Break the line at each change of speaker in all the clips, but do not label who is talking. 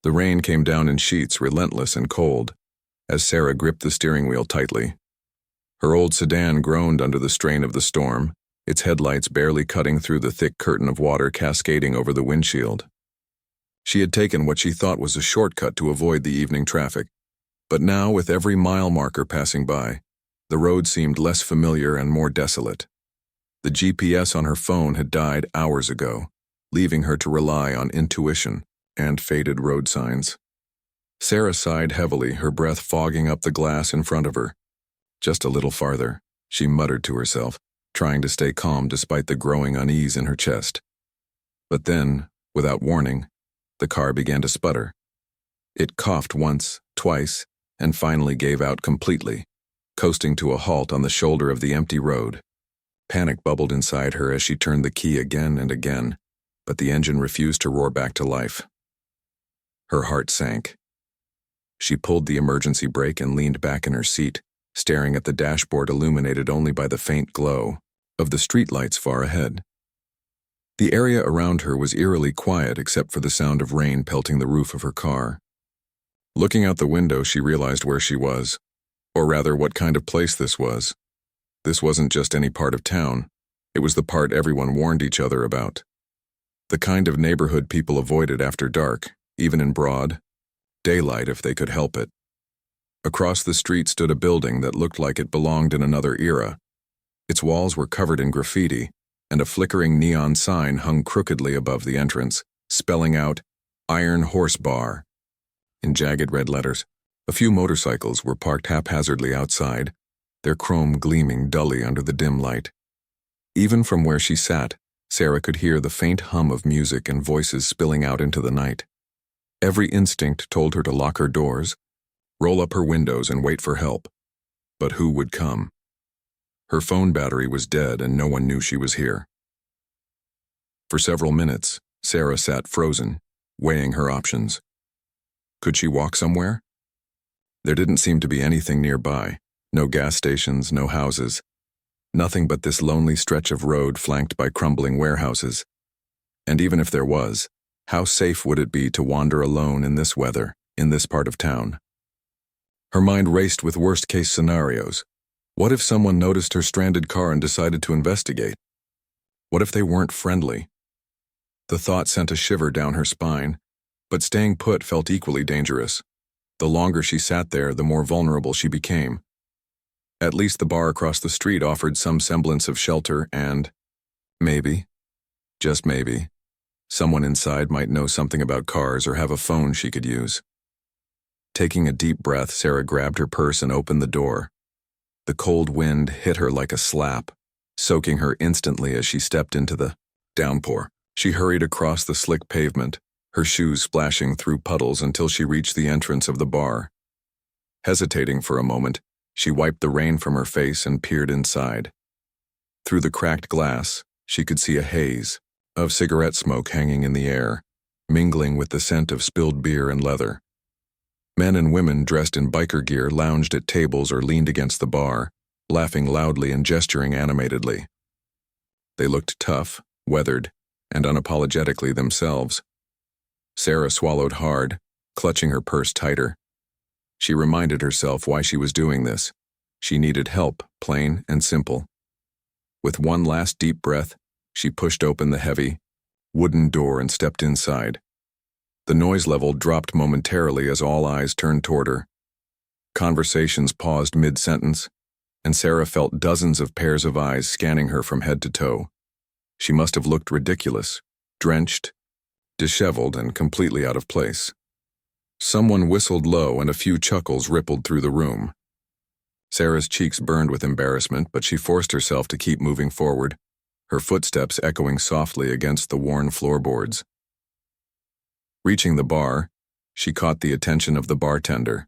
The rain came down in sheets, relentless and cold, as Sarah gripped the steering wheel tightly. Her old sedan groaned under the strain of the storm, its headlights barely cutting through the thick curtain of water cascading over the windshield. She had taken what she thought was a shortcut to avoid the evening traffic, but now, with every mile marker passing by, the road seemed less familiar and more desolate. The GPS on her phone had died hours ago, leaving her to rely on intuition and faded road signs. Sarah sighed heavily, her breath fogging up the glass in front of her. Just a little farther, she muttered to herself, trying to stay calm despite the growing unease in her chest. But then, without warning, the car began to sputter. It coughed once, twice, and finally gave out completely, coasting to a halt on the shoulder of the empty road. Panic bubbled inside her as she turned the key again and again, but the engine refused to roar back to life. Her heart sank. She pulled the emergency brake and leaned back in her seat, staring at the dashboard illuminated only by the faint glow of the streetlights far ahead. The area around her was eerily quiet except for the sound of rain pelting the roof of her car. Looking out the window, she realized where she was, or rather what kind of place this was. This wasn't just any part of town. It was the part everyone warned each other about. The kind of neighborhood people avoided after dark, even in broad daylight if they could help it. Across the street stood a building that looked like it belonged in another era. Its walls were covered in graffiti, and a flickering neon sign hung crookedly above the entrance, spelling out, "Iron Horse Bar." In jagged red letters, a few motorcycles were parked haphazardly outside, their chrome gleaming dully under the dim light. Even from where she sat, Sarah could hear the faint hum of music and voices spilling out into the night. Every instinct told her to lock her doors, roll up her windows and wait for help. But who would come? Her phone battery was dead and no one knew she was here. For several minutes, Sarah sat frozen, weighing her options. Could she walk somewhere? There didn't seem to be anything nearby. No gas stations, no houses. Nothing but this lonely stretch of road flanked by crumbling warehouses. And even if there was, how safe would it be to wander alone in this weather, in this part of town? Her mind raced with worst-case scenarios. What if someone noticed her stranded car and decided to investigate? What if they weren't friendly? The thought sent a shiver down her spine, but staying put felt equally dangerous. The longer she sat there, the more vulnerable she became. At least the bar across the street offered some semblance of shelter and, maybe, just maybe, someone inside might know something about cars or have a phone she could use. Taking a deep breath, Sarah grabbed her purse and opened the door. The cold wind hit her like a slap, soaking her instantly as she stepped into the downpour. She hurried across the slick pavement, her shoes splashing through puddles until she reached the entrance of the bar. Hesitating for a moment, she wiped the rain from her face and peered inside. Through the cracked glass, she could see a haze of cigarette smoke hanging in the air, mingling with the scent of spilled beer and leather. Men and women dressed in biker gear lounged at tables or leaned against the bar, laughing loudly and gesturing animatedly. They looked tough, weathered, and unapologetically themselves. Sarah swallowed hard, clutching her purse tighter. She reminded herself why she was doing this. She needed help, plain and simple. With one last deep breath, she pushed open the heavy, wooden door and stepped inside. The noise level dropped momentarily as all eyes turned toward her. Conversations paused mid-sentence, and Sarah felt dozens of pairs of eyes scanning her from head to toe. She must have looked ridiculous, drenched, disheveled, and completely out of place. Someone whistled low and a few chuckles rippled through the room. Sarah's cheeks burned with embarrassment, but she forced herself to keep moving forward, her footsteps echoing softly against the worn floorboards. Reaching the bar, she caught the attention of the bartender,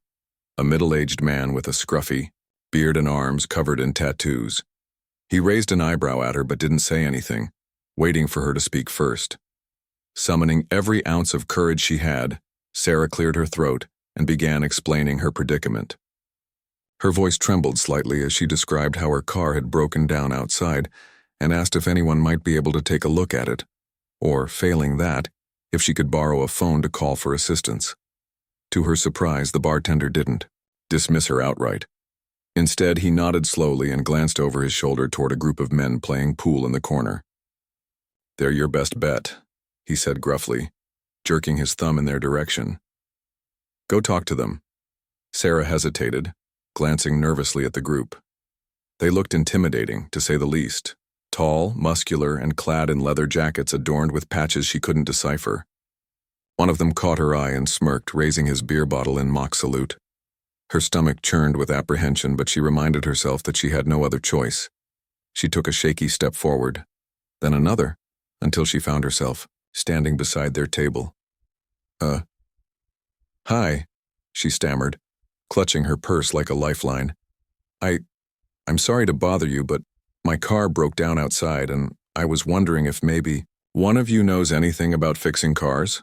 a middle-aged man with a scruffy beard and arms covered in tattoos. He raised an eyebrow at her but didn't say anything, waiting for her to speak first. Summoning every ounce of courage she had, Sarah cleared her throat and began explaining her predicament. Her voice trembled slightly as she described how her car had broken down outside and asked if anyone might be able to take a look at it, or, failing that, if she could borrow a phone to call for assistance. To her surprise, the bartender didn't dismiss her outright. Instead, he nodded slowly and glanced over his shoulder toward a group of men playing pool in the corner. "They're your best bet," he said gruffly, jerking his thumb in their direction. "Go talk to them." Sarah hesitated, glancing nervously at the group. They looked intimidating, to say the least. Tall, muscular, and clad in leather jackets adorned with patches she couldn't decipher. One of them caught her eye and smirked, raising his beer bottle in mock salute. Her stomach churned with apprehension, but she reminded herself that she had no other choice. She took a shaky step forward, then another, until she found herself standing beside their table. Hi," she stammered, clutching her purse like a lifeline. I'm sorry to bother you, but my car broke down outside, and I was wondering if maybe one of you knows anything about fixing cars?"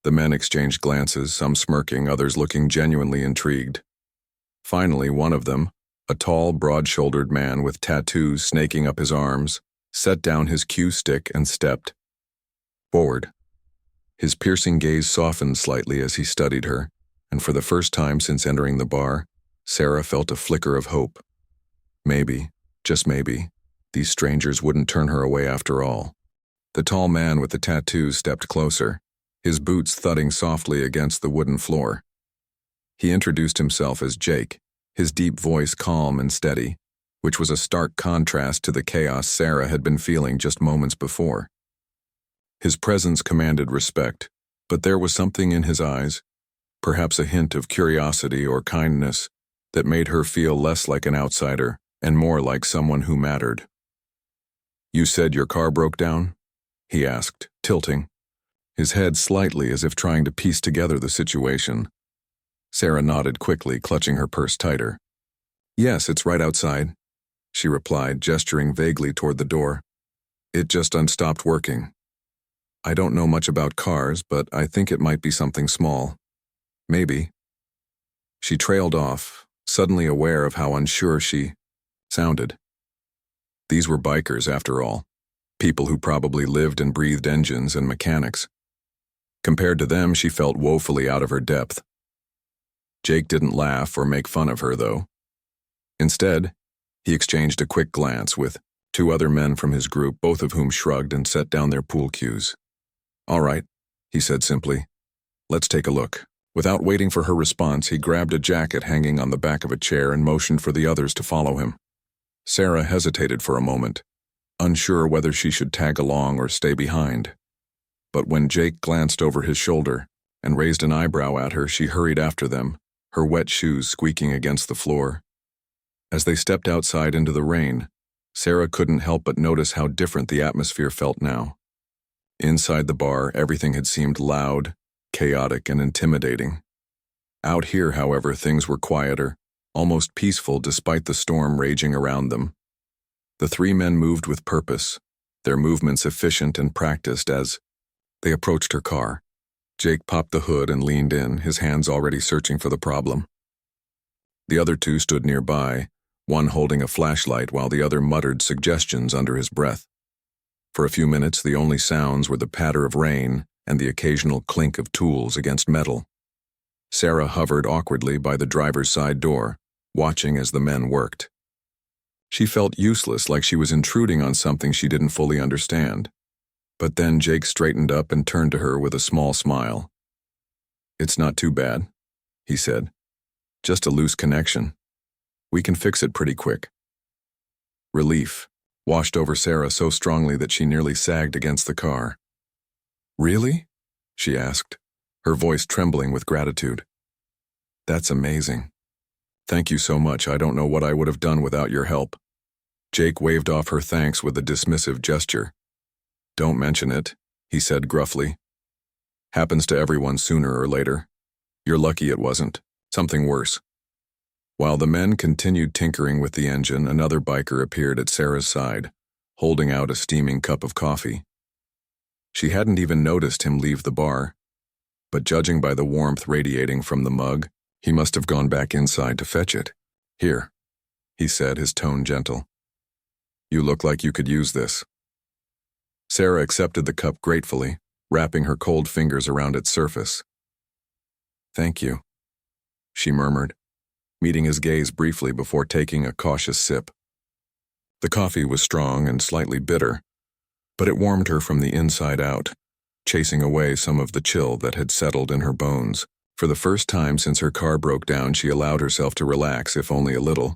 The men exchanged glances, some smirking, others looking genuinely intrigued. Finally, one of them, a tall, broad-shouldered man with tattoos snaking up his arms, set down his cue stick and stepped forward. His piercing gaze softened slightly as he studied her, and for the first time since entering the bar, Sarah felt a flicker of hope. Maybe, just maybe, these strangers wouldn't turn her away after all. The tall man with the tattoos stepped closer, his boots thudding softly against the wooden floor. He introduced himself as Jake, his deep voice calm and steady, which was a stark contrast to the chaos Sarah had been feeling just moments before. His presence commanded respect, but there was something in his eyes, perhaps a hint of curiosity or kindness, that made her feel less like an outsider and more like someone who mattered. "You said your car broke down?" he asked, tilting, his head slightly as if trying to piece together the situation. Sarah nodded quickly, clutching her purse tighter. "Yes, it's right outside," she replied, gesturing vaguely toward the door. "It just stopped working. I don't know much about cars, but I think it might be something small. Maybe." She trailed off, suddenly aware of how unsure she sounded. These were bikers, after all, people who probably lived and breathed engines and mechanics. Compared to them, she felt woefully out of her depth. Jake didn't laugh or make fun of her, though. Instead, he exchanged a quick glance with two other men from his group, both of whom shrugged and set down their pool cues. "All right," he said simply. "Let's take a look." Without waiting for her response, he grabbed a jacket hanging on the back of a chair and motioned for the others to follow him. Sarah hesitated for a moment, unsure whether she should tag along or stay behind. But when Jake glanced over his shoulder and raised an eyebrow at her, she hurried after them, her wet shoes squeaking against the floor. As they stepped outside into the rain, Sarah couldn't help but notice how different the atmosphere felt now. Inside the bar, everything had seemed loud, chaotic, and intimidating. Out here, however, things were quieter, almost peaceful despite the storm raging around them. The three men moved with purpose, their movements efficient and practiced as they approached her car. Jake popped the hood and leaned in, his hands already searching for the problem. The other two stood nearby, one holding a flashlight while the other muttered suggestions under his breath. For a few minutes, the only sounds were the patter of rain and the occasional clink of tools against metal. Sarah hovered awkwardly by the driver's side door, watching as the men worked. She felt useless, like she was intruding on something she didn't fully understand. But then Jake straightened up and turned to her with a small smile. "It's not too bad," he said. "Just a loose connection. We can fix it pretty quick." Relief washed over Sarah so strongly that she nearly sagged against the car. "Really?" she asked, her voice trembling with gratitude. "That's amazing. Thank you so much. I don't know what I would have done without your help." Jake waved off her thanks with a dismissive gesture. "Don't mention it," he said gruffly. "Happens to everyone sooner or later. You're lucky it wasn't something worse." While the men continued tinkering with the engine, another biker appeared at Sarah's side, holding out a steaming cup of coffee. She hadn't even noticed him leave the bar, but judging by the warmth radiating from the mug, he must have gone back inside to fetch it. "Here," he said, his tone gentle. "You look like you could use this." Sarah accepted the cup gratefully, wrapping her cold fingers around its surface. "Thank you," she murmured, meeting his gaze briefly before taking a cautious sip. The coffee was strong and slightly bitter, but it warmed her from the inside out, chasing away some of the chill that had settled in her bones. For the first time since her car broke down, she allowed herself to relax, if only a little.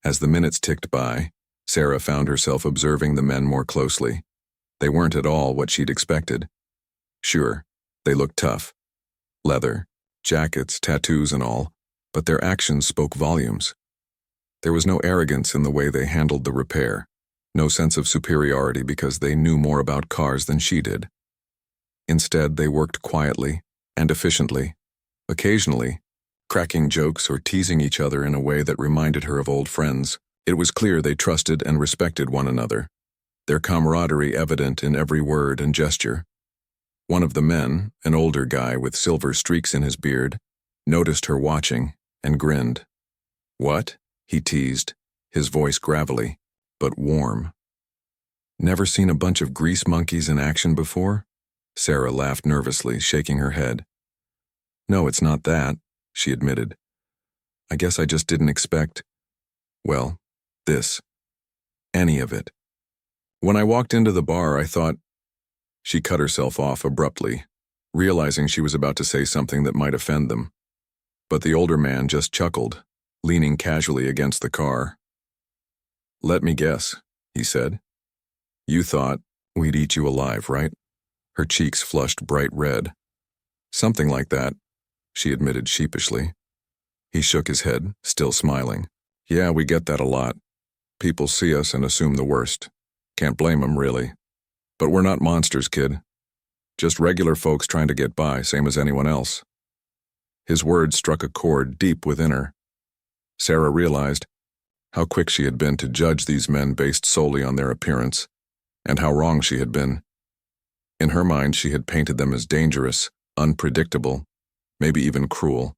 As the minutes ticked by, Sarah found herself observing the men more closely. They weren't at all what she'd expected. Sure, they looked tough. Leather, jackets, tattoos and all, but their actions spoke volumes. There was no arrogance in the way they handled the repair, no sense of superiority because they knew more about cars than she did. Instead, they worked quietly and efficiently, occasionally cracking jokes or teasing each other in a way that reminded her of old friends. It was clear they trusted and respected one another, their camaraderie evident in every word and gesture. One of the men, an older guy with silver streaks in his beard, noticed her watching and grinned. "What?" he teased, his voice gravelly, but warm. "Never seen a bunch of grease monkeys in action before?" Sarah laughed nervously, shaking her head. "No, it's not that," she admitted. "I guess I just didn't expect, well, this. Any of it. When I walked into the bar, I thought—" She cut herself off abruptly, realizing she was about to say something that might offend them. But the older man just chuckled, leaning casually against the car. "Let me guess," he said. "You thought we'd eat you alive, right?" Her cheeks flushed bright red. "Something like that," she admitted sheepishly. He shook his head, still smiling. "Yeah, we get that a lot. People see us and assume the worst. Can't blame them, really. But we're not monsters, kid. Just regular folks trying to get by, same as anyone else." His words struck a chord deep within her. Sarah realized how quick she had been to judge these men based solely on their appearance, and how wrong she had been. In her mind, she had painted them as dangerous, unpredictable, maybe even cruel.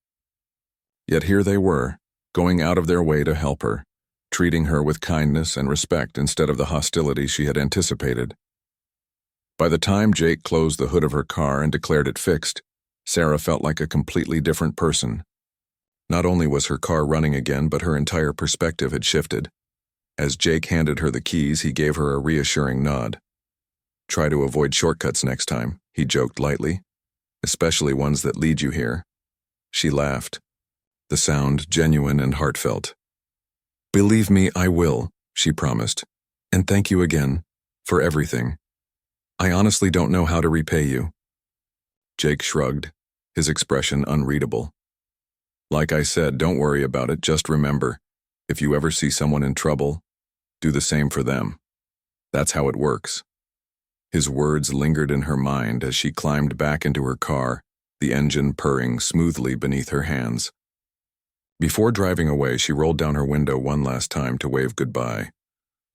Yet here they were, going out of their way to help her, treating her with kindness and respect instead of the hostility she had anticipated. By the time Jake closed the hood of her car and declared it fixed, Sarah felt like a completely different person. Not only was her car running again, but her entire perspective had shifted. As Jake handed her the keys, he gave her a reassuring nod. "Try to avoid shortcuts next time," he joked lightly. "Especially ones that lead you here." She laughed, the sound genuine and heartfelt. "Believe me, I will," she promised. "And thank you again for everything. I honestly don't know how to repay you." Jake shrugged, his expression unreadable. "Like I said, don't worry about it. Just remember, if you ever see someone in trouble, do the same for them. That's how it works." His words lingered in her mind as she climbed back into her car, the engine purring smoothly beneath her hands. Before driving away, she rolled down her window one last time to wave goodbye.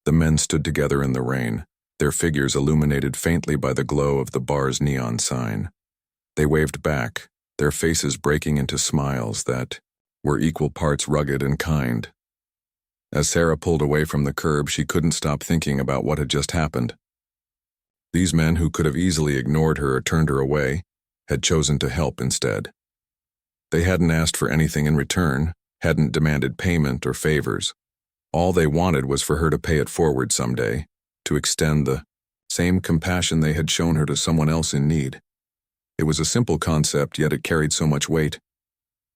The men stood together in the rain, their figures illuminated faintly by the glow of the bar's neon sign. They waved back, their faces breaking into smiles that were equal parts rugged and kind. As Sarah pulled away from the curb, she couldn't stop thinking about what had just happened. These men who could have easily ignored her or turned her away had chosen to help instead. They hadn't asked for anything in return, hadn't demanded payment or favors. All they wanted was for her to pay it forward someday, to extend the same compassion they had shown her to someone else in need. It was a simple concept, yet it carried so much weight.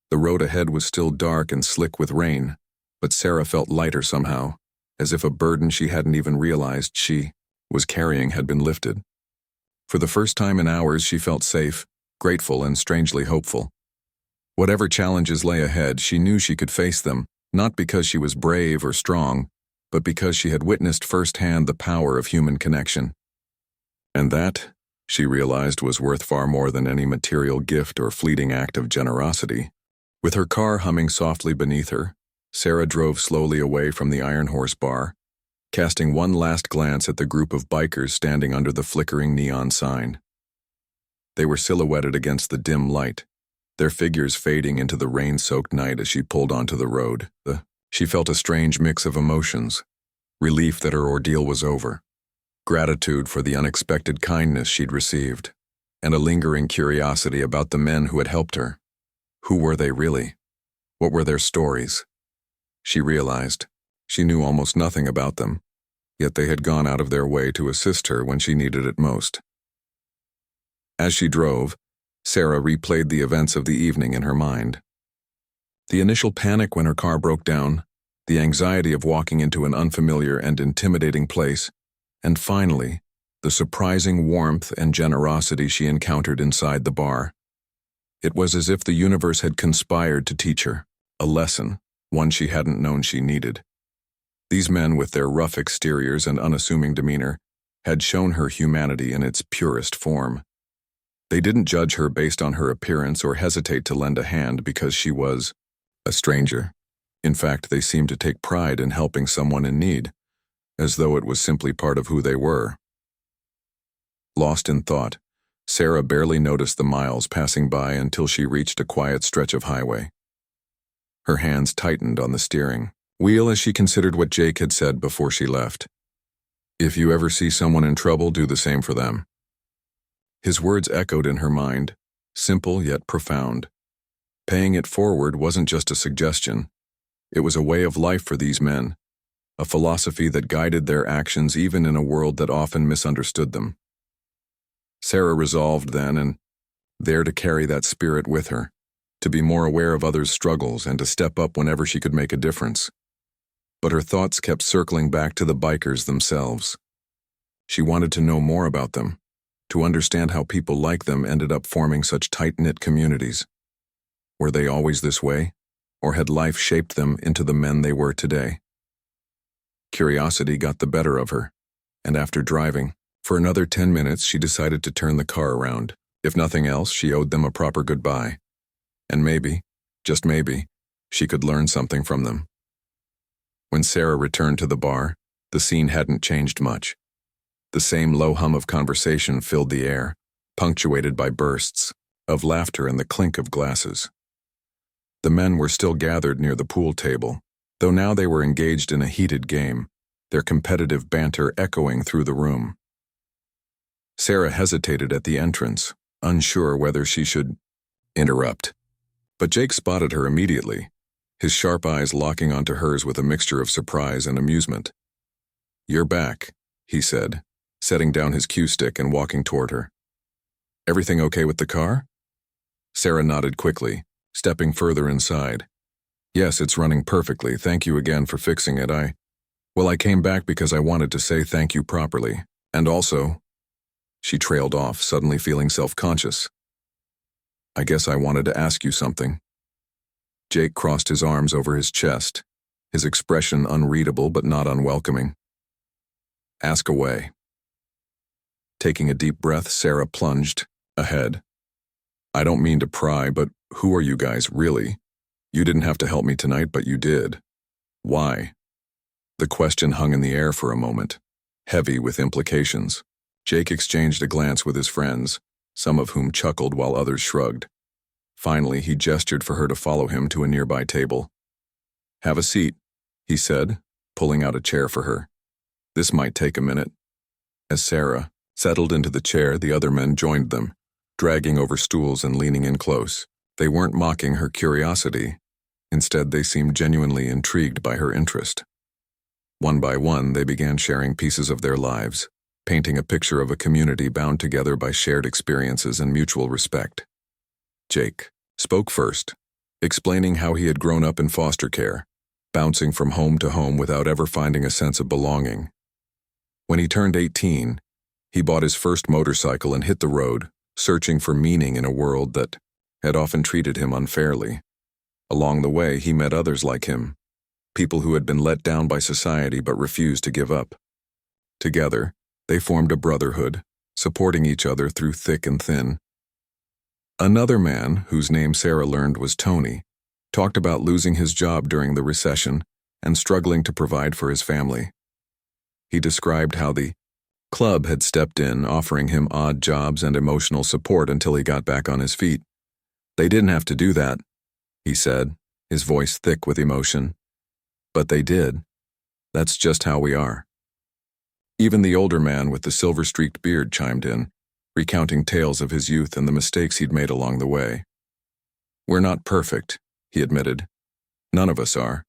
The road ahead was still dark and slick with rain, but Sarah felt lighter somehow, as if a burden she hadn't even realized she was carrying had been lifted. For the first time in hours, she felt safe, grateful, and strangely hopeful. Whatever challenges lay ahead, she knew she could face them, not because she was brave or strong, but because she had witnessed firsthand the power of human connection. And that, she realized, was worth far more than any material gift or fleeting act of generosity. With her car humming softly beneath her, Sarah drove slowly away from the Iron Horse bar, casting one last glance at the group of bikers standing under the flickering neon sign. They were silhouetted against the dim light, their figures fading into the rain-soaked night as she pulled onto the road. She felt a strange mix of emotions, relief that her ordeal was over, gratitude for the unexpected kindness she'd received, and a lingering curiosity about the men who had helped her. Who were they really? What were their stories? She realized she knew almost nothing about them, yet they had gone out of their way to assist her when she needed it most. As she drove, Sarah replayed the events of the evening in her mind. The initial panic when her car broke down, the anxiety of walking into an unfamiliar and intimidating place, and finally, the surprising warmth and generosity she encountered inside the bar. It was as if the universe had conspired to teach her a lesson, one she hadn't known she needed. These men, with their rough exteriors and unassuming demeanor, had shown her humanity in its purest form. They didn't judge her based on her appearance or hesitate to lend a hand because she was a stranger. In fact, they seemed to take pride in helping someone in need, as though it was simply part of who they were. Lost in thought, Sarah barely noticed the miles passing by until she reached a quiet stretch of highway. Her hands tightened on the steering wheel as she considered what Jake had said before she left. If you ever see someone in trouble, do the same for them. His words echoed in her mind, simple yet profound. Paying it forward wasn't just a suggestion. It was a way of life for these men, a philosophy that guided their actions even in a world that often misunderstood them. Sarah resolved then and there to carry that spirit with her, to be more aware of others' struggles and to step up whenever she could make a difference. But her thoughts kept circling back to the bikers themselves. She wanted to know more about them, to understand how people like them ended up forming such tight-knit communities. Were they always this way, or had life shaped them into the men they were today? Curiosity got the better of her, and after driving for another 10 minutes, she decided to turn the car around. If nothing else, she owed them a proper goodbye. And maybe, just maybe, she could learn something from them. When Sarah returned to the bar, the scene hadn't changed much. The same low hum of conversation filled the air, punctuated by bursts of laughter and the clink of glasses. The men were still gathered near the pool table, though now they were engaged in a heated game, their competitive banter echoing through the room. Sarah hesitated at the entrance, unsure whether she should interrupt. But Jake spotted her immediately, his sharp eyes locking onto hers with a mixture of surprise and amusement. "You're back," he said, setting down his cue stick and walking toward her. "Everything okay with the car?" Sarah nodded quickly, stepping further inside. "Yes, it's running perfectly. Thank you again for fixing it. I came back because I wanted to say thank you properly. And also," she trailed off, suddenly feeling self-conscious. "I guess I wanted to ask you something." Jake crossed his arms over his chest, his expression unreadable but not unwelcoming. "Ask away." Taking a deep breath, Sarah plunged ahead. "I don't mean to pry, but who are you guys, really? You didn't have to help me tonight, but you did. Why?" The question hung in the air for a moment, heavy with implications. Jake exchanged a glance with his friends, some of whom chuckled while others shrugged. Finally, he gestured for her to follow him to a nearby table. "Have a seat," he said, pulling out a chair for her. "This might take a minute." As Sarah settled into the chair, the other men joined them, dragging over stools and leaning in close. They weren't mocking her curiosity. Instead, they seemed genuinely intrigued by her interest. One by one, they began sharing pieces of their lives, painting a picture of a community bound together by shared experiences and mutual respect. Jake spoke first, explaining how he had grown up in foster care, bouncing from home to home without ever finding a sense of belonging. When he turned 18, he bought his first motorcycle and hit the road, searching for meaning in a world that had often treated him unfairly. Along the way, he met others like him, people who had been let down by society but refused to give up. Together, they formed a brotherhood, supporting each other through thick and thin. Another man, whose name Sarah learned was Tony, talked about losing his job during the recession and struggling to provide for his family. He described how the club had stepped in, offering him odd jobs and emotional support until he got back on his feet. "They didn't have to do that," he said, his voice thick with emotion. "But they did. That's just how we are." Even the older man with the silver-streaked beard chimed in, recounting tales of his youth and the mistakes he'd made along the way. "We're not perfect," he admitted, None of us are.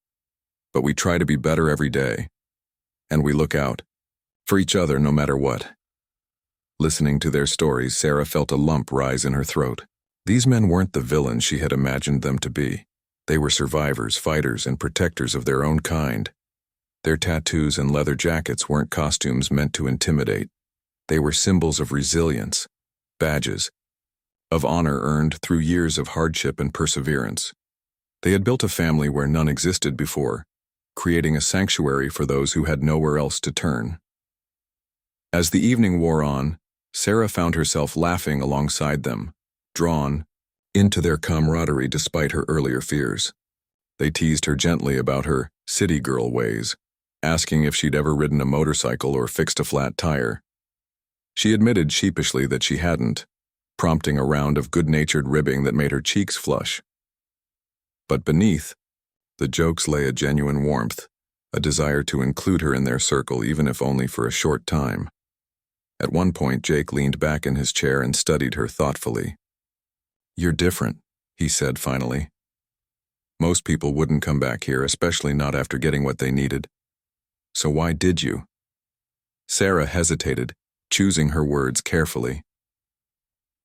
But we try to be better every day. And we look out for each other no matter what. Listening to their stories, Sarah felt a lump rise in her throat. These men weren't the villains she had imagined them to be. They were survivors, fighters, and protectors of their own kind. Their tattoos and leather jackets weren't costumes meant to intimidate. They were symbols of resilience, badges, of honor earned through years of hardship and perseverance. They had built a family where none existed before, creating a sanctuary for those who had nowhere else to turn. As the evening wore on, Sarah found herself laughing alongside them, drawn into their camaraderie despite her earlier fears. They teased her gently about her city girl ways, asking if she'd ever ridden a motorcycle or fixed a flat tire. She admitted sheepishly that she hadn't, prompting a round of good-natured ribbing that made her cheeks flush. But beneath the jokes lay a genuine warmth, a desire to include her in their circle even if only for a short time. At one point, Jake leaned back in his chair and studied her thoughtfully. "You're different," he said finally. "Most people wouldn't come back here, especially not after getting what they needed. So why did you?" Sarah hesitated, choosing her words carefully.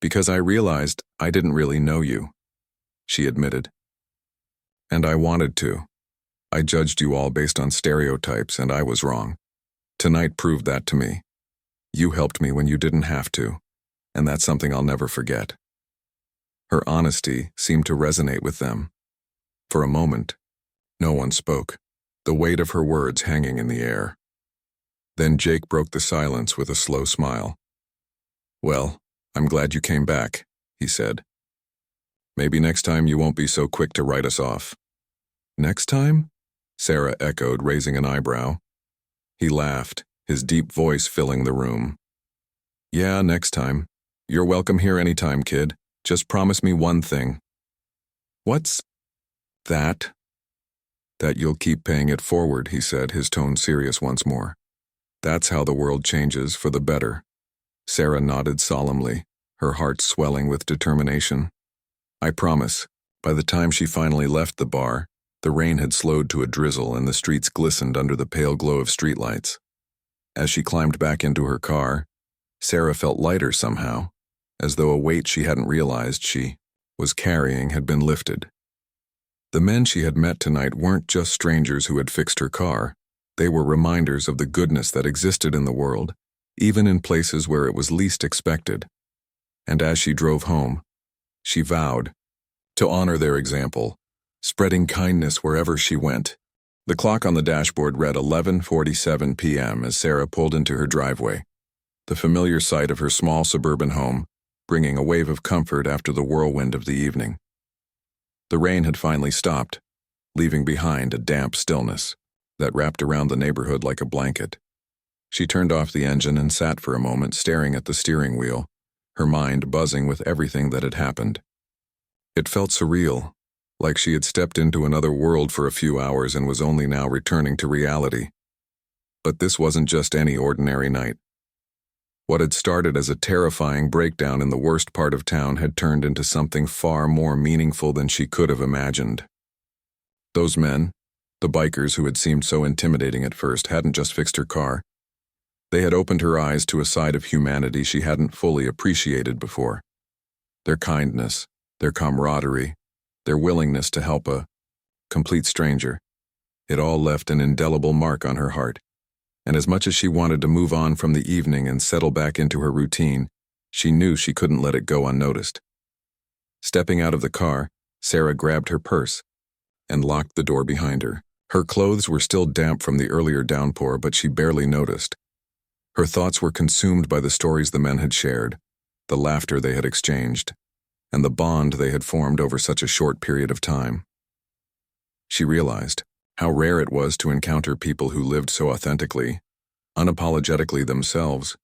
"Because I realized I didn't really know you," she admitted. "And I wanted to. I judged you all based on stereotypes, and I was wrong. Tonight proved that to me. You helped me when you didn't have to, and that's something I'll never forget." Her honesty seemed to resonate with them. For a moment, no one spoke, the weight of her words hanging in the air. Then Jake broke the silence with a slow smile. "Well, I'm glad you came back," he said. "Maybe next time you won't be so quick to write us off." "Next time?" Sarah echoed, raising an eyebrow. He laughed, his deep voice filling the room. "Yeah, next time. You're welcome here anytime, kid. Just promise me one thing." "What's that?" "That you'll keep paying it forward," he said, his tone serious once more. "That's how the world changes for the better." Sarah nodded solemnly, her heart swelling with determination. "I promise." By the time she finally left the bar, the rain had slowed to a drizzle and the streets glistened under the pale glow of streetlights. As she climbed back into her car, Sarah felt lighter somehow, as though a weight she hadn't realized she was carrying had been lifted. The men she had met tonight weren't just strangers who had fixed her car. They were reminders of the goodness that existed in the world, even in places where it was least expected. And as she drove home, she vowed to honor their example, spreading kindness wherever she went. The clock on the dashboard read 11:47 p.m. as Sarah pulled into her driveway, the familiar sight of her small suburban home, bringing a wave of comfort after the whirlwind of the evening. The rain had finally stopped, leaving behind a damp stillness that wrapped around the neighborhood like a blanket. She turned off the engine and sat for a moment staring at the steering wheel, her mind buzzing with everything that had happened. It felt surreal, like she had stepped into another world for a few hours and was only now returning to reality. But this wasn't just any ordinary night. What had started as a terrifying breakdown in the worst part of town had turned into something far more meaningful than she could have imagined. Those men, the bikers who had seemed so intimidating at first, hadn't just fixed her car. They had opened her eyes to a side of humanity she hadn't fully appreciated before. Their kindness, their camaraderie, their willingness to help a complete stranger. It all left an indelible mark on her heart. And as much as she wanted to move on from the evening and settle back into her routine, she knew she couldn't let it go unnoticed. Stepping out of the car, Sarah grabbed her purse and locked the door behind her. Her clothes were still damp from the earlier downpour, but she barely noticed. Her thoughts were consumed by the stories the men had shared, the laughter they had exchanged, and the bond they had formed over such a short period of time. She realized how rare it was to encounter people who lived so authentically, unapologetically themselves,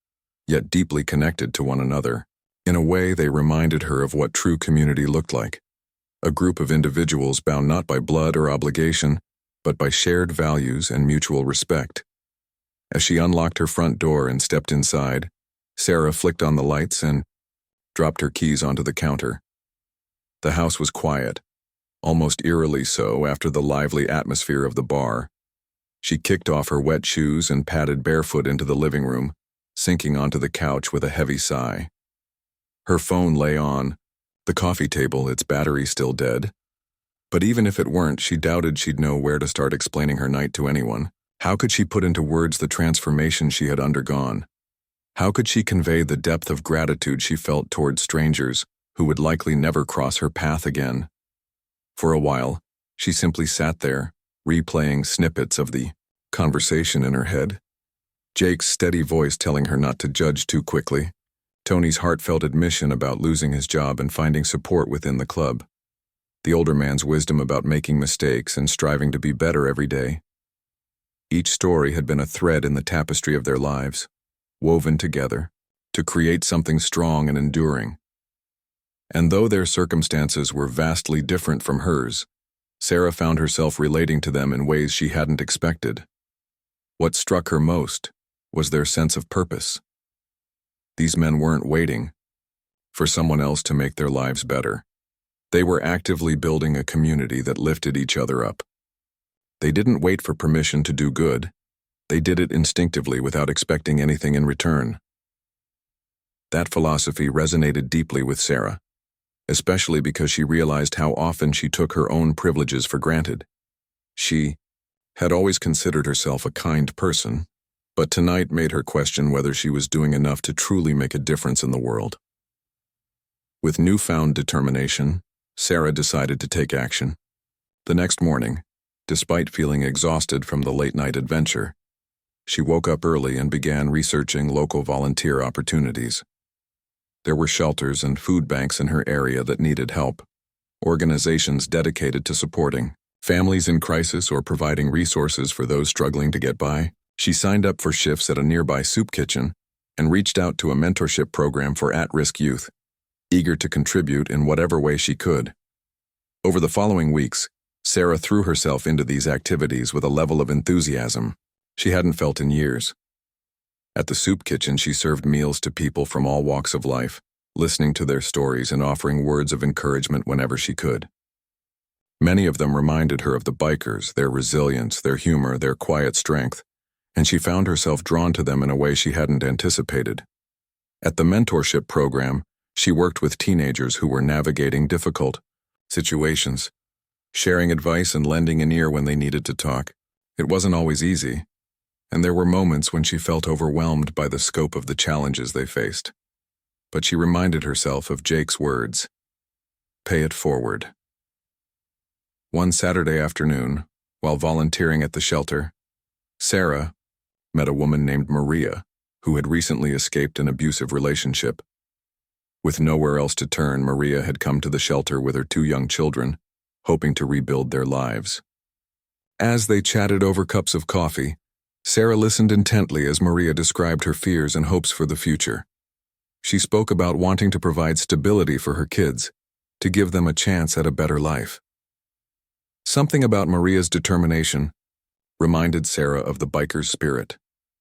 yet deeply connected to one another. In a way, they reminded her of what true community looked like, a group of individuals bound not by blood or obligation, but by shared values and mutual respect. As she unlocked her front door and stepped inside, Sarah flicked on the lights and dropped her keys onto the counter. The house was quiet, almost eerily so after the lively atmosphere of the bar. She kicked off her wet shoes and padded barefoot into the living room, sinking onto the couch with a heavy sigh. Her phone lay on the coffee table, its battery still dead. But even if it weren't, she doubted she'd know where to start explaining her night to anyone. How could she put into words the transformation she had undergone? How could she convey the depth of gratitude she felt towards strangers who would likely never cross her path again? For a while, she simply sat there, replaying snippets of the conversation in her head. Jake's steady voice telling her not to judge too quickly. Tony's heartfelt admission about losing his job and finding support within the club. The older man's wisdom about making mistakes and striving to be better every day. Each story had been a thread in the tapestry of their lives, woven together, to create something strong and enduring. And though their circumstances were vastly different from hers, Sarah found herself relating to them in ways she hadn't expected. What struck her most was their sense of purpose. These men weren't waiting for someone else to make their lives better. They were actively building a community that lifted each other up. They didn't wait for permission to do good. They did it instinctively without expecting anything in return. That philosophy resonated deeply with Sarah, especially because she realized how often she took her own privileges for granted. She had always considered herself a kind person, but tonight made her question whether she was doing enough to truly make a difference in the world. With newfound determination, Sarah decided to take action. The next morning, despite feeling exhausted from the late-night adventure, she woke up early and began researching local volunteer opportunities. There were shelters and food banks in her area that needed help, organizations dedicated to supporting families in crisis or providing resources for those struggling to get by. She signed up for shifts at a nearby soup kitchen and reached out to a mentorship program for at-risk youth, eager to contribute in whatever way she could. Over the following weeks, Sarah threw herself into these activities with a level of enthusiasm she hadn't felt in years. At the soup kitchen, she served meals to people from all walks of life, listening to their stories and offering words of encouragement whenever she could. Many of them reminded her of the bikers, their resilience, their humor, their quiet strength, and she found herself drawn to them in a way she hadn't anticipated. At the mentorship program, she worked with teenagers who were navigating difficult situations, sharing advice and lending an ear when they needed to talk. It wasn't always easy, and there were moments when she felt overwhelmed by the scope of the challenges they faced. But she reminded herself of Jake's words, "Pay it forward." One Saturday afternoon, while volunteering at the shelter, Sarah met a woman named Maria, who had recently escaped an abusive relationship. With nowhere else to turn, Maria had come to the shelter with her 2 young children, hoping to rebuild their lives. As they chatted over cups of coffee, Sarah listened intently as Maria described her fears and hopes for the future. She spoke about wanting to provide stability for her kids, to give them a chance at a better life. Something about Maria's determination reminded Sarah of the biker's spirit,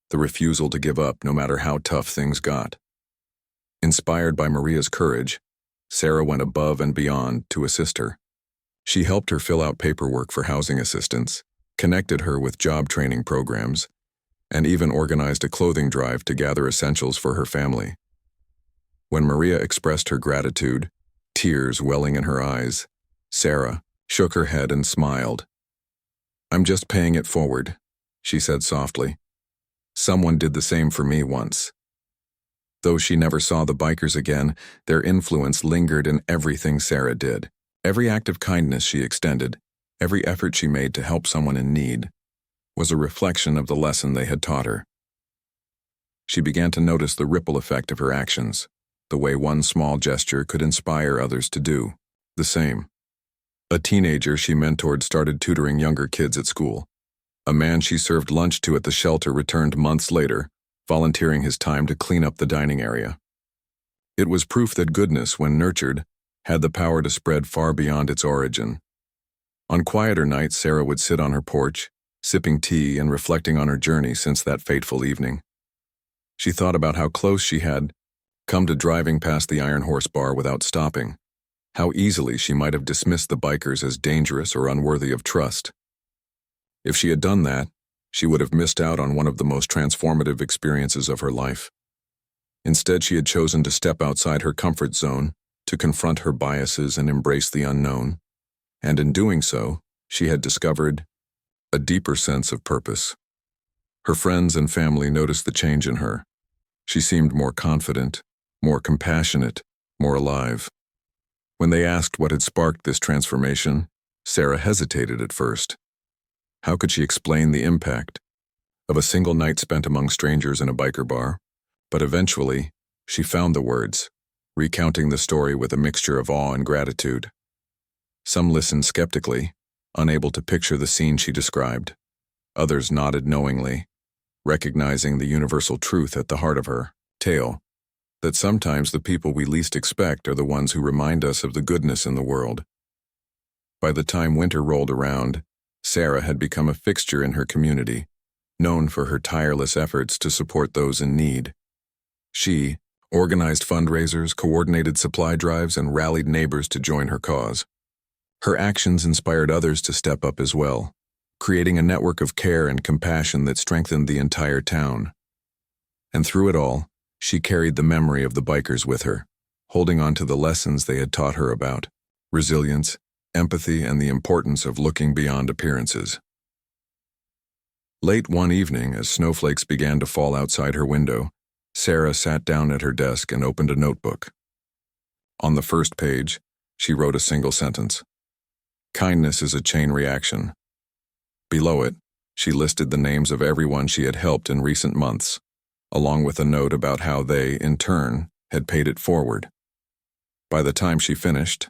the refusal to give up no matter how tough things got. Inspired by Maria's courage, Sarah went above and beyond to assist her. She helped her fill out paperwork for housing assistance, connected her with job training programs, and even organized a clothing drive to gather essentials for her family. When Maria expressed her gratitude, tears welling in her eyes, Sarah shook her head and smiled. "I'm just paying it forward," she said softly. "Someone did the same for me once." Though she never saw the bikers again, their influence lingered in everything Sarah did. Every act of kindness she extended, every effort she made to help someone in need, was a reflection of the lesson they had taught her. She began to notice the ripple effect of her actions, the way one small gesture could inspire others to do the same. A teenager she mentored started tutoring younger kids at school. A man she served lunch to at the shelter returned months later, volunteering his time to clean up the dining area. It was proof that goodness, when nurtured, had the power to spread far beyond its origin. On quieter nights, Sarah would sit on her porch, sipping tea and reflecting on her journey since that fateful evening. She thought about how close she had come to driving past the Iron Horse bar without stopping, How easily she might have dismissed the bikers as dangerous or unworthy of trust. If she had done that, she would have missed out on one of the most transformative experiences of her life. Instead, she had chosen to step outside her comfort zone, to confront her biases and embrace the unknown. And in doing so, she had discovered a deeper sense of purpose. Her friends and family noticed the change in her. She seemed more confident, more compassionate, more alive. When they asked what had sparked this transformation, Sarah hesitated at first. How could she explain the impact of a single night spent among strangers in a biker bar? But eventually, she found the words, recounting the story with a mixture of awe and gratitude. Some listened skeptically, unable to picture the scene she described. Others nodded knowingly, recognizing the universal truth at the heart of her tale, that sometimes the people we least expect are the ones who remind us of the goodness in the world. By the time winter rolled around, Sarah had become a fixture in her community, known for her tireless efforts to support those in need. She organized fundraisers, coordinated supply drives, and rallied neighbors to join her cause. Her actions inspired others to step up as well, creating a network of care and compassion that strengthened the entire town. And through it all, she carried the memory of the bikers with her, holding on to the lessons they had taught her about resilience, empathy, and the importance of looking beyond appearances. Late one evening, as snowflakes began to fall outside her window, Sarah sat down at her desk and opened a notebook. On the first page, she wrote a single sentence. Kindness is a chain reaction. Below it, she listed the names of everyone she had helped in recent months, along with a note about how they, in turn, had paid it forward. By the time she finished,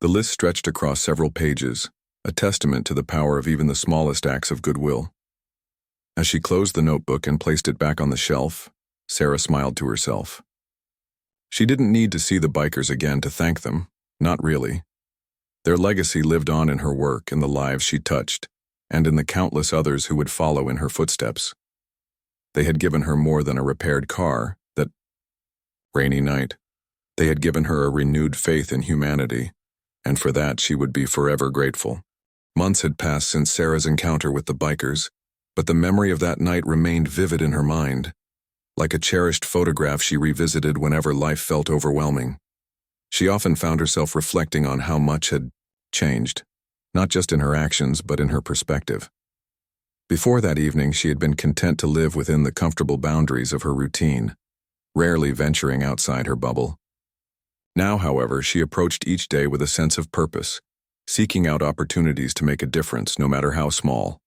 the list stretched across several pages, a testament to the power of even the smallest acts of goodwill. As she closed the notebook and placed it back on the shelf, Sarah smiled to herself. She didn't need to see the bikers again to thank them, not really. Their legacy lived on in her work, in the lives she touched, and in the countless others who would follow in her footsteps. They had given her more than a repaired car. That rainy night, they had given her a renewed faith in humanity, and for that she would be forever grateful. Months had passed since Sarah's encounter with the bikers, but the memory of that night remained vivid in her mind, like a cherished photograph she revisited whenever life felt overwhelming. She often found herself reflecting on how much had changed, not just in her actions but in her perspective. Before that evening, she had been content to live within the comfortable boundaries of her routine, rarely venturing outside her bubble. Now, however, she approached each day with a sense of purpose, seeking out opportunities to make a difference, no matter how small.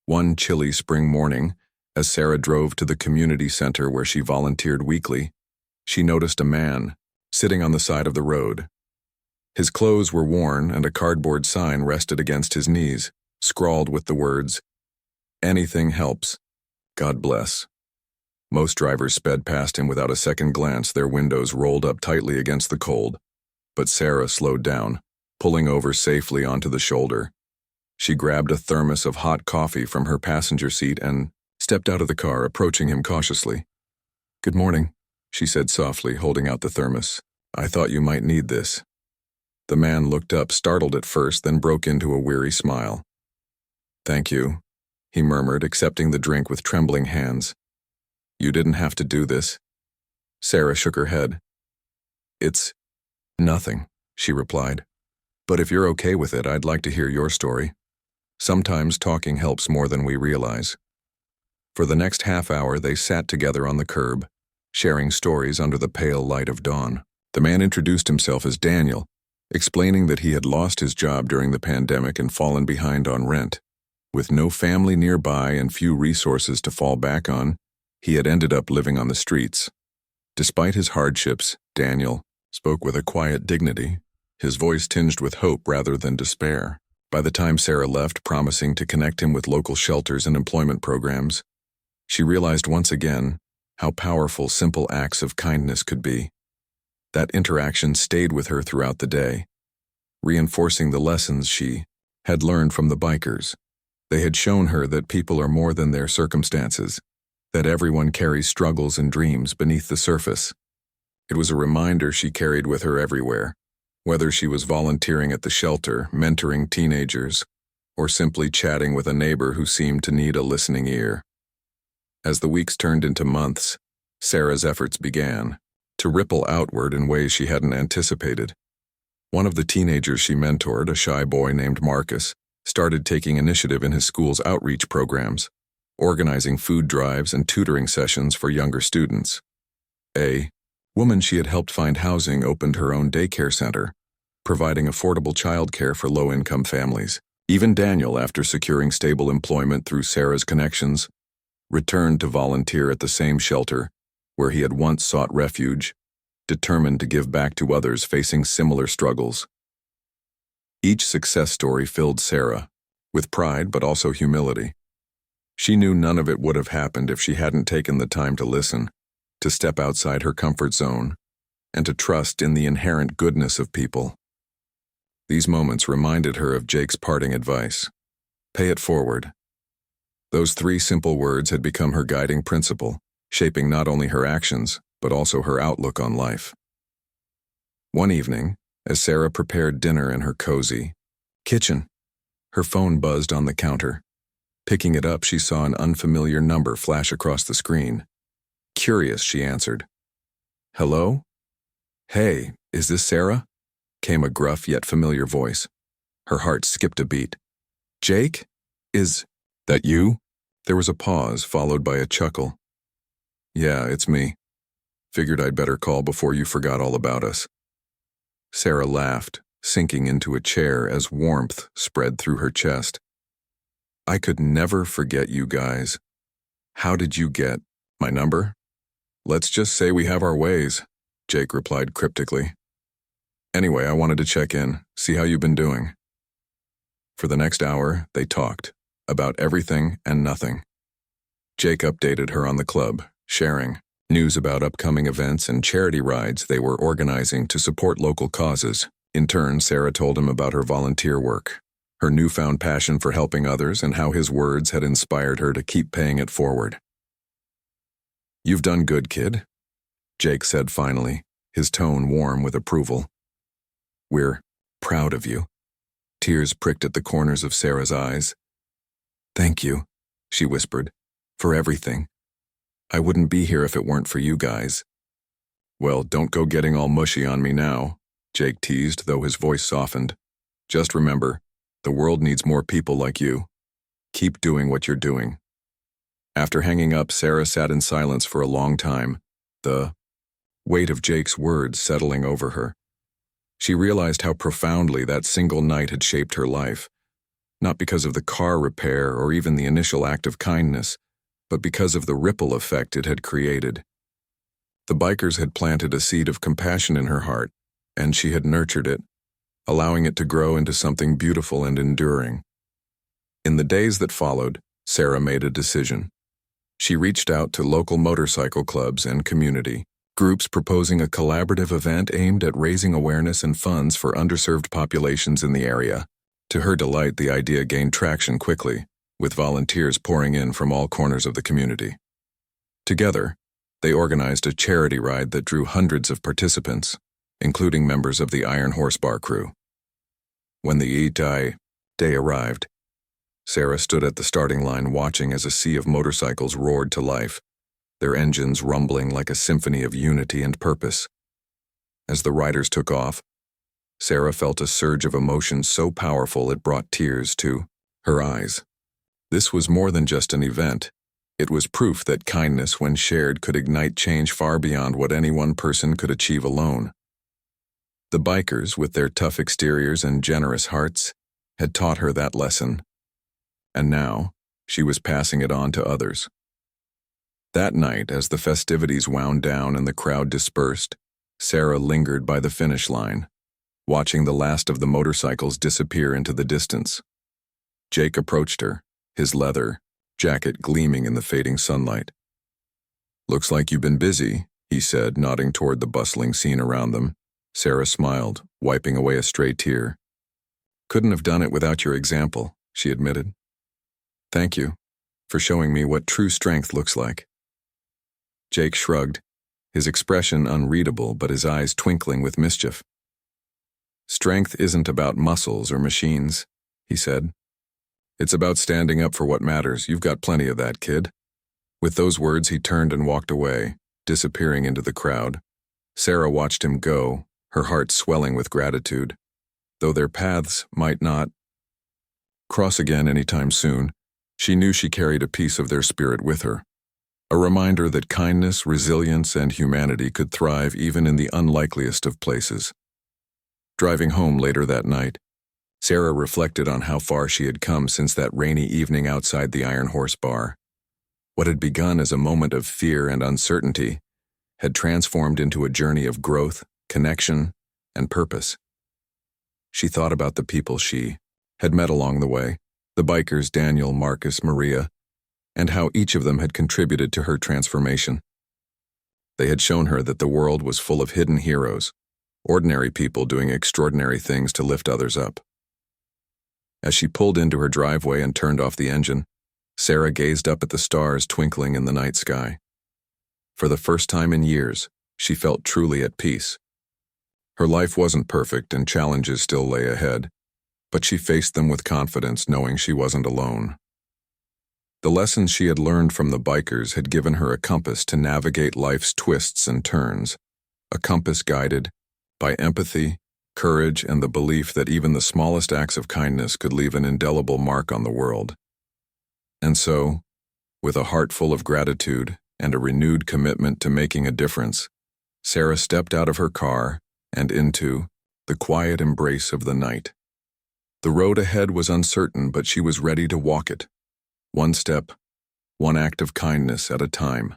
One chilly spring morning, as Sarah drove to the community center where she volunteered weekly, she noticed a man sitting on the side of the road. His clothes were worn and a cardboard sign rested against his knees, scrawled with the words, "Anything helps. God bless." Most drivers sped past him without a second glance, their windows rolled up tightly against the cold. But Sarah slowed down, pulling over safely onto the shoulder. She grabbed a thermos of hot coffee from her passenger seat and stepped out of the car, approaching him cautiously. "Good morning," she said softly, holding out the thermos. "I thought you might need this." The man looked up, startled at first, then broke into a weary smile. "Thank you," he murmured, accepting the drink with trembling hands. "You didn't have to do this." Sarah shook her head. "It's nothing," she replied. "But if you're okay with it, I'd like to hear your story. Sometimes talking helps more than we realize." For the next half hour, they sat together on the curb, sharing stories under the pale light of dawn. The man introduced himself as Daniel, explaining that he had lost his job during the pandemic and fallen behind on rent. With no family nearby and few resources to fall back on, he had ended up living on the streets. Despite his hardships, Daniel spoke with a quiet dignity, his voice tinged with hope rather than despair. By the time Sarah left, promising to connect him with local shelters and employment programs, she realized once again how powerful simple acts of kindness could be. That interaction stayed with her throughout the day, reinforcing the lessons she had learned from the bikers. They had shown her that people are more than their circumstances, that everyone carries struggles and dreams beneath the surface. It was a reminder she carried with her everywhere, Whether she was volunteering at the shelter, mentoring teenagers, or simply chatting with a neighbor who seemed to need a listening ear. As the weeks turned into months, Sarah's efforts began to ripple outward in ways she hadn't anticipated. One of the teenagers she mentored, a shy boy named Marcus, started taking initiative in his school's outreach programs, organizing food drives and tutoring sessions for younger students. A woman she had helped find housing opened her own daycare center, providing affordable childcare for low-income families. Even Daniel, after securing stable employment through Sarah's connections, returned to volunteer at the same shelter where he had once sought refuge, determined to give back to others facing similar struggles. Each success story filled Sarah with pride but also humility. She knew none of it would have happened if she hadn't taken the time to listen, to step outside her comfort zone, and to trust in the inherent goodness of people. These moments reminded her of Jake's parting advice: pay it forward. Those 3 simple words had become her guiding principle, shaping not only her actions, but also her outlook on life. One evening, as Sarah prepared dinner in her cozy kitchen, her phone buzzed on the counter. Picking it up, she saw an unfamiliar number flash across the screen. Curious, she answered. "Hello? Hey, is this Sarah?" came a gruff yet familiar voice. Her heart skipped a beat. "Jake? Is that you?" There was a pause, followed by a chuckle. "Yeah, it's me. Figured I'd better call before you forgot all about us." Sarah laughed, sinking into a chair as warmth spread through her chest. "I could never forget you guys. How did you get my number?" "Let's just say we have our ways," Jake replied cryptically. "Anyway, I wanted to check in, see how you've been doing." For the next hour, they talked about everything and nothing. Jake updated her on the club, sharing news about upcoming events and charity rides they were organizing to support local causes. In turn, Sarah told him about her volunteer work, her newfound passion for helping others, and how his words had inspired her to keep paying it forward. "You've done good, kid," Jake said finally, his tone warm with approval. "We're proud of you." Tears pricked at the corners of Sarah's eyes. "Thank you," she whispered, "for everything. I wouldn't be here if it weren't for you guys." "Well, don't go getting all mushy on me now," Jake teased, though his voice softened. "Just remember, the world needs more people like you. Keep doing what you're doing." After hanging up, Sarah sat in silence for a long time, the weight of Jake's words settling over her. She realized how profoundly that single night had shaped her life, not because of the car repair or even the initial act of kindness, but because of the ripple effect it had created. The bikers had planted a seed of compassion in her heart, and she had nurtured it, allowing it to grow into something beautiful and enduring. In the days that followed, Sarah made a decision. She reached out to local motorcycle clubs and community groups proposing a collaborative event aimed at raising awareness and funds for underserved populations in the area. To her delight, the idea gained traction quickly, with volunteers pouring in from all corners of the community. Together, they organized a charity ride that drew hundreds of participants, including members of the Iron Horse Bar crew. When the day arrived, Sarah stood at the starting line watching as a sea of motorcycles roared to life, their engines rumbling like a symphony of unity and purpose. As the riders took off, Sarah felt a surge of emotion so powerful it brought tears to her eyes. This was more than just an event. It was proof that kindness, when shared, could ignite change far beyond what any one person could achieve alone. The bikers, with their tough exteriors and generous hearts, had taught her that lesson, and now she was passing it on to others. That night, as the festivities wound down and the crowd dispersed, Sarah lingered by the finish line, watching the last of the motorcycles disappear into the distance. Jake approached her, his leather jacket gleaming in the fading sunlight. "Looks like you've been busy," he said, nodding toward the bustling scene around them. Sarah smiled, wiping away a stray tear. "Couldn't have done it without your example," she admitted. "Thank you for showing me what true strength looks like." Jake shrugged, his expression unreadable but his eyes twinkling with mischief. Strength isn't about muscles or machines, he said. It's about standing up for what matters. You've got plenty of that, kid. With those words, he turned and walked away, disappearing into the crowd. Sarah watched him go, her heart swelling with gratitude. Though their paths might not cross again anytime soon, she knew she carried a piece of their spirit with her. A reminder that kindness, resilience, and humanity could thrive even in the unlikeliest of places. Driving home later that night, Sarah reflected on how far she had come since that rainy evening outside the Iron Horse bar. What had begun as a moment of fear and uncertainty had transformed into a journey of growth, connection, and purpose. She thought about the people she had met along the way, the bikers Daniel, Marcus, Maria, and how each of them had contributed to her transformation. They had shown her that the world was full of hidden heroes, ordinary people doing extraordinary things to lift others up. As she pulled into her driveway and turned off the engine, Sarah gazed up at the stars twinkling in the night sky. For the first time in years, she felt truly at peace. Her life wasn't perfect and challenges still lay ahead, but she faced them with confidence, knowing she wasn't alone. The lessons she had learned from the bikers had given her a compass to navigate life's twists and turns, a compass guided by empathy, courage, and the belief that even the smallest acts of kindness could leave an indelible mark on the world. And so, with a heart full of gratitude and a renewed commitment to making a difference, Sarah stepped out of her car and into the quiet embrace of the night. The road ahead was uncertain, but she was ready to walk it, one step, one act of kindness at a time.